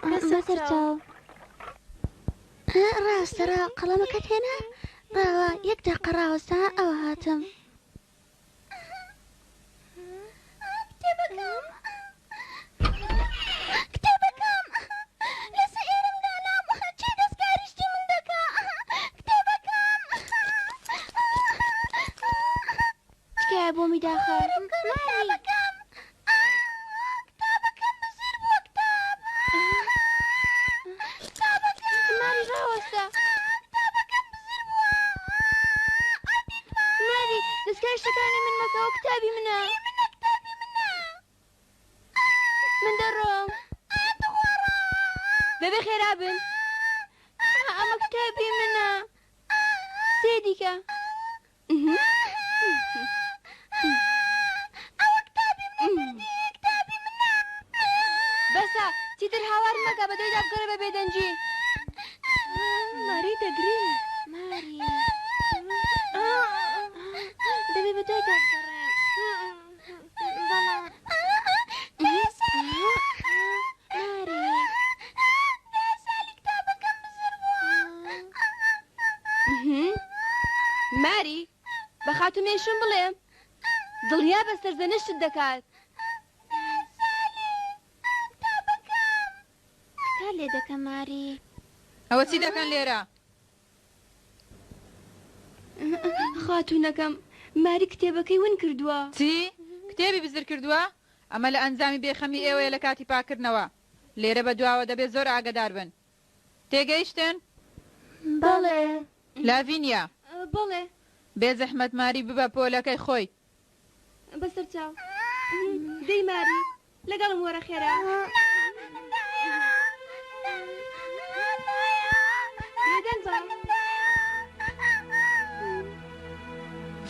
بەسەر چاو ڕاستەرە قەڵەمەکەت هێنا ڕاوە یەک داقە ڕاوەستا ئەوە هاتم کتێبەکەم لەسەر ئێرەمدانام چی دەستکاریشتی من دەکا کتێبەکەم تکایە بۆ میداخە کتابەکەم بزر بووە کتاب کتابەکەم ماری ڕاوەستە کتابەکەم بزر بووە ماری دەستکاریشتەکانی من مەکەوە کتابی منە من دەڕۆم بەبێ خێرابن ئەمە کتابی منە سێ دیکە ئەوە کتابی منە کتابی منە بەسە چیتر هاوار مەکە بە دوای دابگەڕێ بە بێدەنجی ماری دەگری ماری دەبێ بە دوای دابگەڕێم بەڵام ماری بە خاتونێشم بڵێم دڵنیا بە سەرزەنشت دەکات کار لێ دەکەم ماری ئەوە چی دەکەن لێرە خاتونەکەم ماری کتێبەکەی ون کردووە چی کتێبی بزر کردووە ئەمە لە ئەنجامی بێخەمی ئێوەیە لە کاتی پاکردنەوە لێرە بە دواوە دەبێت زۆر ئاگادار بن تێگەیشتن بەڵێ لاڤینیا بەڵێ بێ زەحمەت ماری ببە پۆلەکەی خۆی بەسەر چاو دەی ماری لەگەڵم وەرە خێرا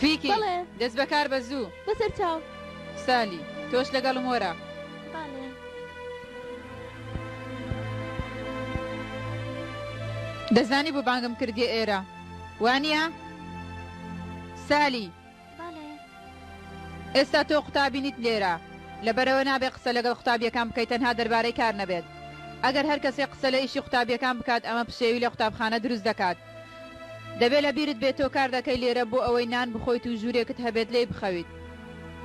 فیکی دەست بەکار بە زوو بەسەر چاو سالی تۆش لەگەڵم وەرە دەزانی بۆ بانگم کردی ئێرە وانە سالی ئێستا تۆ قوتابینیت لێرە لەبەرەوە نابێ قسە لەگەڵ قوتابیەکان بکەیت تەنها دەربارەی کار نەبێت ئەگەر هەر کەسێ قسە لە ئیشی قوتابیەکان بکات ئەمە پشێوی لە قوتابخانە دروست دەکات دەبێت لە بیرت بێت تۆ کار دەکەی لێرە بۆ ئەوەی نان بخۆیت و ژوورێکت هەبێت لێی بخەویت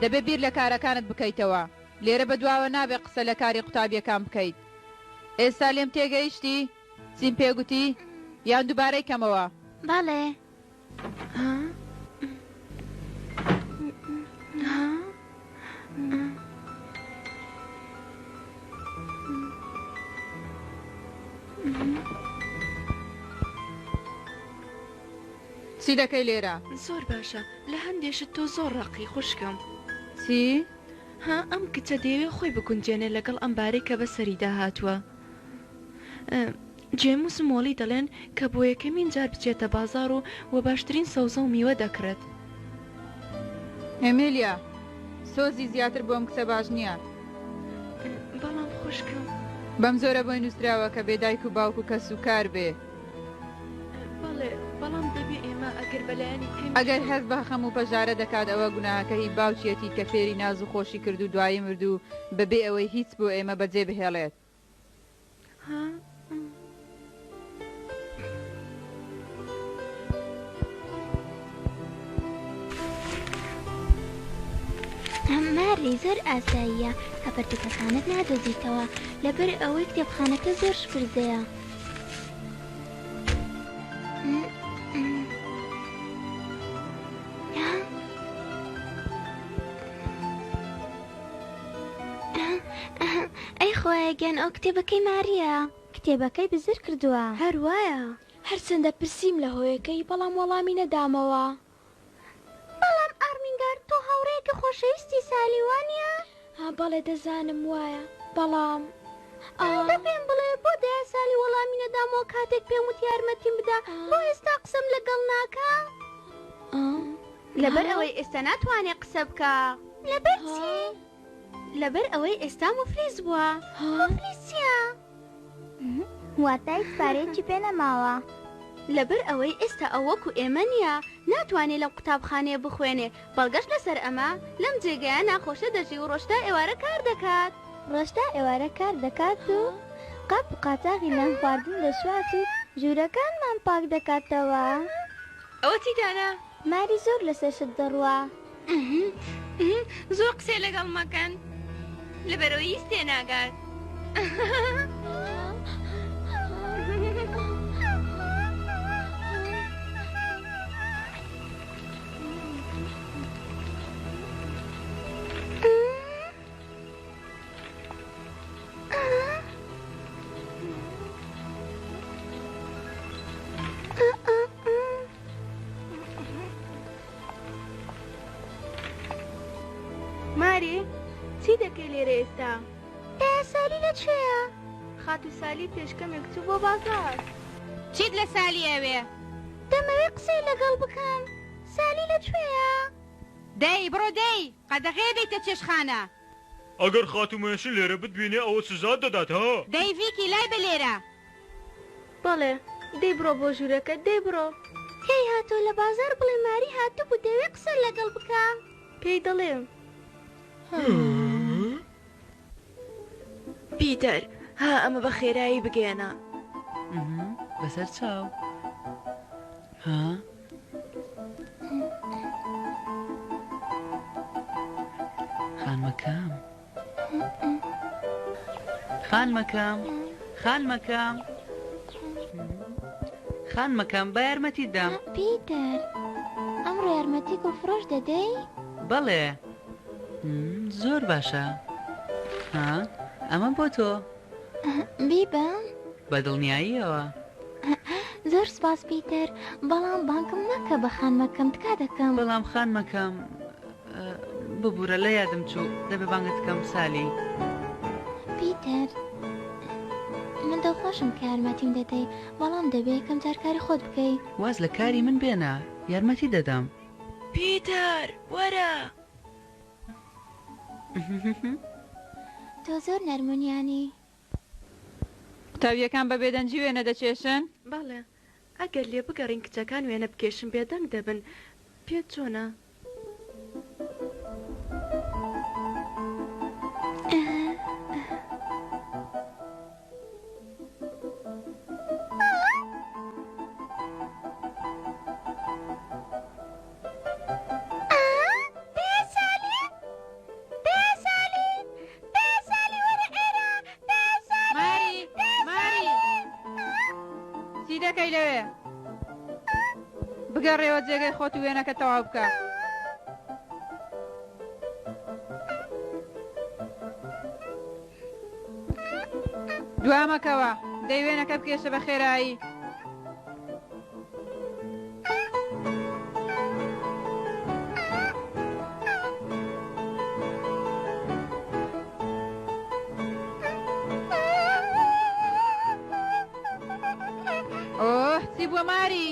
دەبێت بیر لە کارەکانت بکەیتەوە لێرە بە دواوە نابێت قسە لە کاری قوتابیەکان بکەیت ئێستا لێم تێگەیشتی چیم پێگوتی یان دووبارەی کەمەوە بەڵێ چی دەکەی لێرە زۆر باشە لە هەندێشت تۆ زۆر ڕقی خوشکم چی؟ ها ئەم کچە دەیەوێ خۆی بگونجێنێ لەگەڵ ئەمبارەی کە بە سەریدا هاتووە جێموس مۆڵی دەڵێن کە بۆ یەکەمین جار بچێتە بازار و باشترین سەوزە و میوە دەکرێت ئەمێلیا سۆزی زیاتر بۆم کچە باش نییە بەڵام خوشکم بەم زۆرە بۆی نووسراوە کە بێدایک و باوک و کەس و کار بێ بەڵێ بەڵام دەبێ ئێمە ئەگەر بەلایانی ئەگەر هەز بە خەم و پەژارە دەکات ئەوە گوناهەکە هی باوچێتی کە فێری ناز و خۆشی کرد و دوایی مرد و بەبێ ئەوەی هیچ بۆ ئێمە بەجێ بهێڵێت ماری زۆر ئاساییە کە پەرتوکەکانت نادۆزیتەوە لەبەر ئەوەی کتێبخانەکە زۆر شپردەیە ئەی خۆی گەن ئەو کتێبەکەی ماریە کتێبەکەی بزر کردووە هەروایە هەرچەندە پرسییم لە هۆیەکەی بەڵام وەڵامی نەدامەوە بەڵام ئارمینگار تۆ هاوڕێیەکی خۆشەویستی سالیوانە؟ بەڵێ دەزانم وایە بەڵام پێم بڵێ بۆ دەیە سالی وەڵامی نەدامەوە کاتێک پێم وت یارمەتیم بدا بۆ ئێستا قسەم لەگەڵ ناکە؟ لەبەر ئەوەی ئێستا ناتوانێ قسە بکە لەبەر چی؟ لەبەر ئەوەی ئێستا مفلیس بووە مفلیس چییە؟ واتای پارێکی پێ نەماوە لەبەر ئەوەی ئێستا ئەو وەکو ئێمە نییە ناتوانێت لەم قوتابخانەیە بخوێنێ بەڵگەشت لەسەر ئەمە لەم جێگەیە ناخۆشە دەژی و ڕۆژتا ئێوارە کار دەکات ڕۆژتا ئێوارە کار دەکات و قەت قاتاغی لەم خواردن لە سوات و ژوورەکانمان پاک دەکاتەوە. ئەوە تیدانە؟ ماری زۆر لەسەر شت دەڕوا. زۆر قسێ لەگەڵ مەکەن لەبەرەوەی هیچ تێناگات. ماری چی دەکەی لێرە ئێستا؟ سالی لەکوێیە؟ خات و سالی پێشکەمێک چوو بۆ بازار. چیت لە سالی ئەوێ؟ دەمەوێت قسەی لەگەڵ بکەم. سالی لەکوێیە؟ دەی بڕۆ دەی قەدەغێ دەیتە چێشخانە. ئەگەر خاتومێشن لێرە بتبینێ ئەوە سزا دەدات ها. دەی ڤیکی لای بە لێرە. بەڵێ دەی بڕۆ بۆ ژوورەکە دەی بڕۆ. کەی هاتۆ لە بازار بڵێ ماری هاتوو بوو دەوێت قسە لەگەڵ بکەم. پێی دەڵێم پیتەر ها ئەمە بە خێرایی بگێنە. بەسەر چاو ها خانمەکەم خانمەکەم خانمەکەم خانمەکەم بە یارمەتی دەم. پیتەر ئەمڕۆ یارمەتی و فرۆش دەدەی؟ بەڵێ زۆر باشە. ها ئەمە بۆ تۆ بیبە؟ بەدڵنیاییەوە. زۆر سپاس پیتەر، بەڵام بانکم ناکە بە خانمەکەم تکا دەکەم. بەڵام خانمەکەم ببوورە لە یادم چوو دەبێ بانگت بکەم سالی. پیتەر من دڵخۆشم کە یارمەتیم دەدەی، بەڵام دەبێ یەکەم جار کاری خۆت بکەی. واز لە کاری من بێنە یارمەتی دەدەم. پیتەر وەرە. تۆ زۆر نەرمونیانی. قوتابیەکان بە بێدەنجی وێنە دەچێشن؟ بەڵێ ئەگەر لێ بگەڕین کچەکان وێنە بکێشن بێدەنگ دەبن. پێت چۆنە؟ دەکەی لەوێ بگەڕێەوە جێگەی خۆت و وێنەکە تەواو بکە. دوامەکەوە دەی وێنەکە بکێشە بە خێرایی. چی بووە ماری؟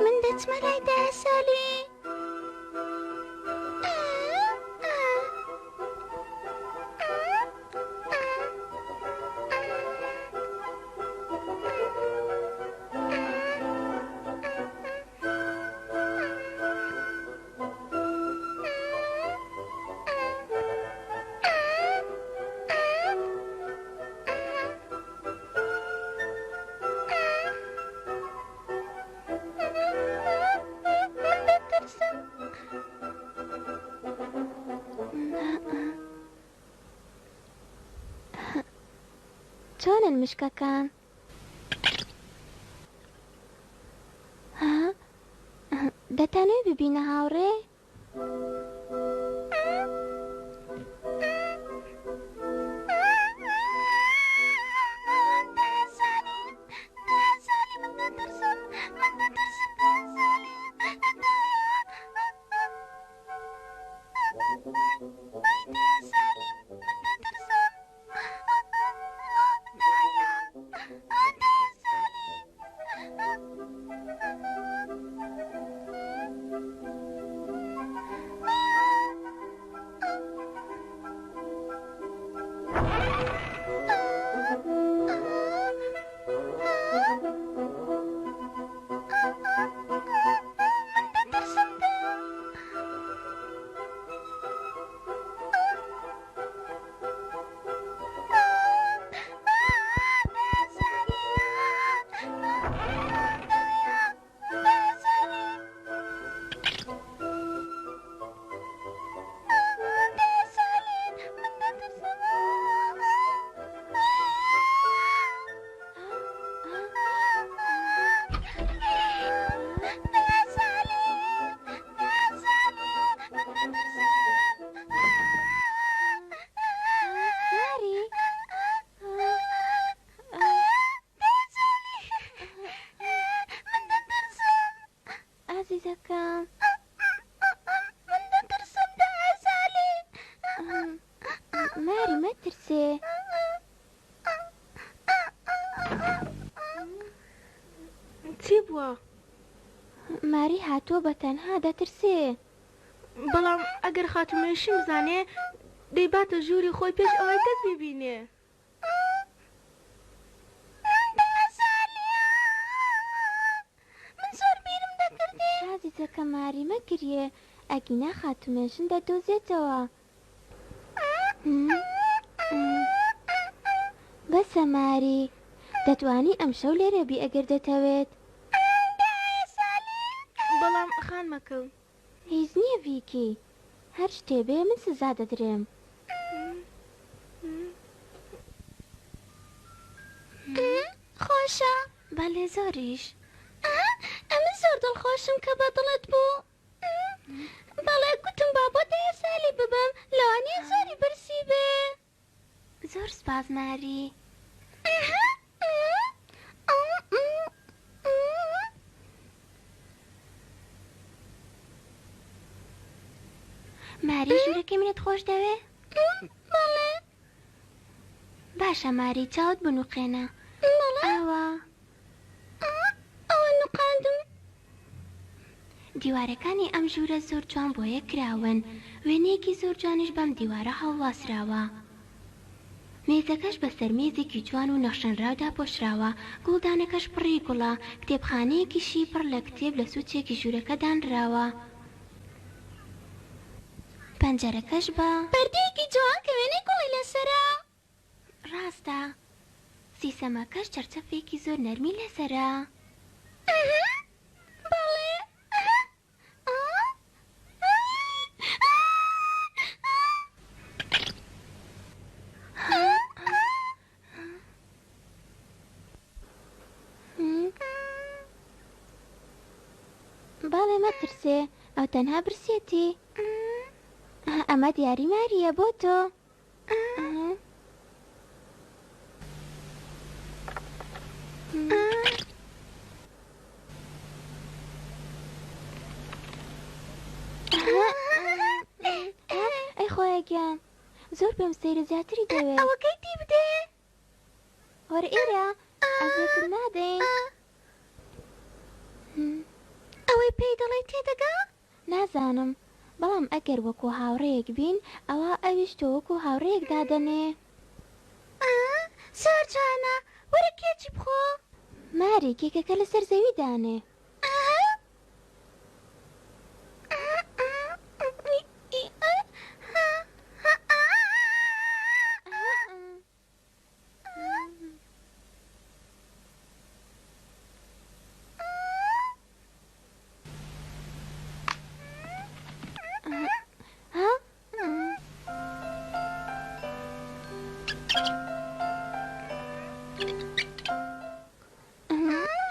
من دەچمە لای دایە سالی. چۆنن مشکەکان؟ دەتانەوێت ببینە هاوڕێ؟ ماری مەترسێ. چی بووە؟ ماری هاتووە بە تەنها دەترسێ. بەڵام ئەگەر خاتومێشی بزانێ دەیباتە ژووری خۆی پێش ئەوەی کەس ببینێ. من زۆر بیرم دەکردێ. عەزیزەکە ماری مەگریێ، ئەگینا خاتومێشن دەدۆزێتەوە. بەسە ماری، دەتوانی ئەم شەو لێرە بی ئەگەر دەتەوێت. بەڵام خان مەکەم. هیچ نییە ڤیکی، هەر شتێ بێ من سزا دەدرێم. خۆشە؟ بەڵێ زۆریش. ئەمە زۆر دڵخۆشم کە بە دڵت بوو. بەڵێ گوتم با بۆ دەیە سالی ببەم، لەوانەیە زۆری برسی بێ. زۆر سپاس ماری. ماری ژوورەکەی منت خۆش دەوێ؟ بەڵێ. باشە ماری، چاوت بنووقێنە. ئەوە نوقاندم. دیوارەکانی ئەم ژوورە زۆر جوان بۆ یەک کراون، وێنەیەکی زۆر جوانیش بەم دیوارە هەڵواسراوە. مێزەکەش بەسەر مێزێکی جوان و نەخشەنراودا پۆشراوە، گوڵدانەکەش پڕی گوڵە، کتێبخانەیەکیشی پڕ لە کتێب لە سوچێکی ژوورەکە دانراوە. پەنجەرەکەش بە پەردەیەکی جوان کە وێنەی گوڵی لەسەرە. ڕاستە. سیسەمەکەش چەرچەفێکی زۆر نەرمی لەسەرە. بەڵێ. باڵێ مەترسێ ئەو تەنها برسێتی ئەمە دیاری ماریە بۆ تۆ ئەی خۆیەگیان زۆر پێم سەیرە زیاتری دەوێت ئەوەکەی تی بدێ وەرە ئێرە ئەزێتم نادەین ئەوەی پێی دەڵێ تێدەگا نازانم بەڵام ئەگەر وەکو هاوڕێیەک بین ئەوە ئەویش تۆ وەکو هاوڕێیەک دادەنێ زۆر جوانە وەرە کێکی بخۆ ماری کێکەکە لەسەر زەوی دانێ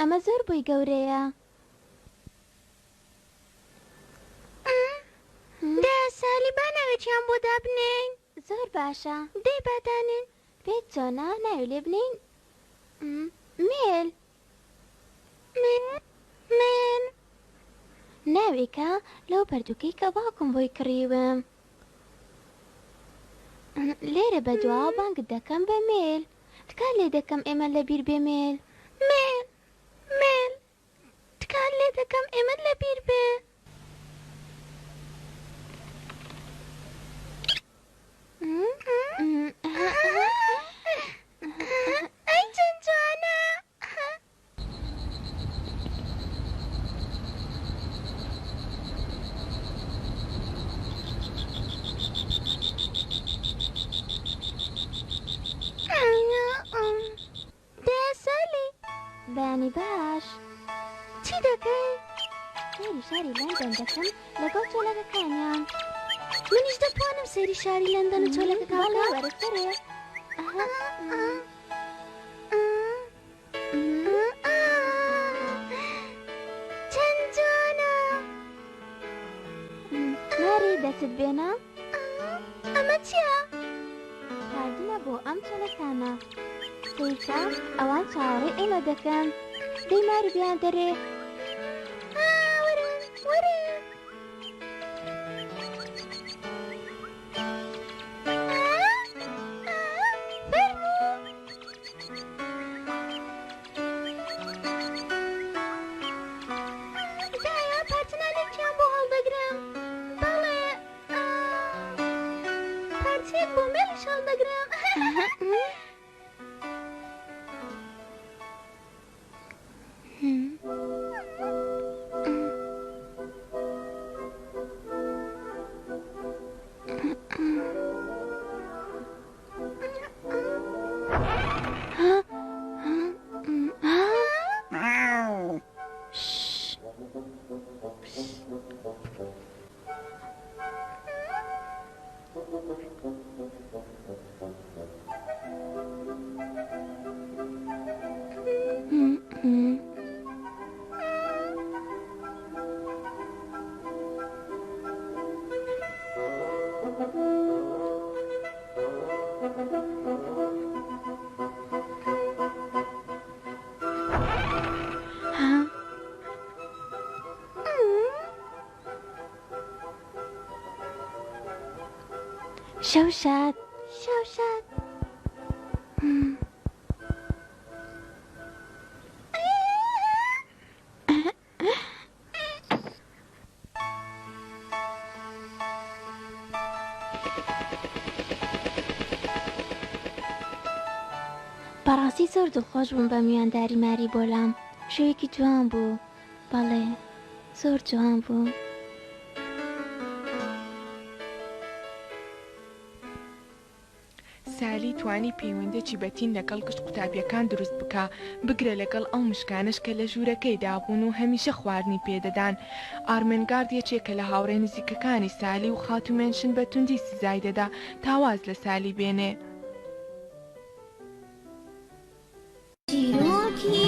ئەمە زۆر بووی گەورەیە دا سالی با ناوێتیان بۆ دابنێین زۆر باشە دەی بادانێن پێت چۆنا ناوی لێ بنین مێل من ناوێکە لەو پەردووکەی کە باوکم بۆی کڕیوم لێرە بە دواوە بانگت دەکەم بە مێل تکان لێ دەکەم ئێمە لەبیر بێ مێل مێل تکان لێ دەکەم ئێمە لەبیر بێ ئەی چەند جوانە دا سالی بەیانی باش چی دەکەی سەیری شاری لەندەن دەکەم لەگەڵ چۆلەکەکانیان منیش دەتوانم سەیری شاری لەندەن و چۆلەکەکانە وەرەسەرێ چەند جوانە ماری دەست بێنە ئەمە چییە؟ کاردنە بۆ ئەم چۆلەکانە سیرکە ئەوان چاوەڕێ ئێمە دەکەن دەی ماری بیان دەرێ وەرە دایە پارچەنانێکیان بۆ هەڵدەگرم بەڵێ پارچەیەک بۆ مێڵیش هەڵدەگرم شەوشاد شەوشاد بەڕاستی زۆر دڵخۆش بووم بە میوانداری ماری بۆلام شوێکی جوان بوو بەڵێ زۆر جوان بوو سالی توانی پەیوەندێکی بەتین لەگەڵ گشت قوتابیەکان دروست بکە بگرە لەگەڵ ئەو مشکانش کە لە ژوورەکەی دابوون و هەمیشە خواردنی پێدەدان ئارمنگارد یەکێکە لە هاوڕێ نزیکەکانی سالی و خاتومێنشن بە توندی سزای دەدا تاواز لە سالی بێنێ شیر و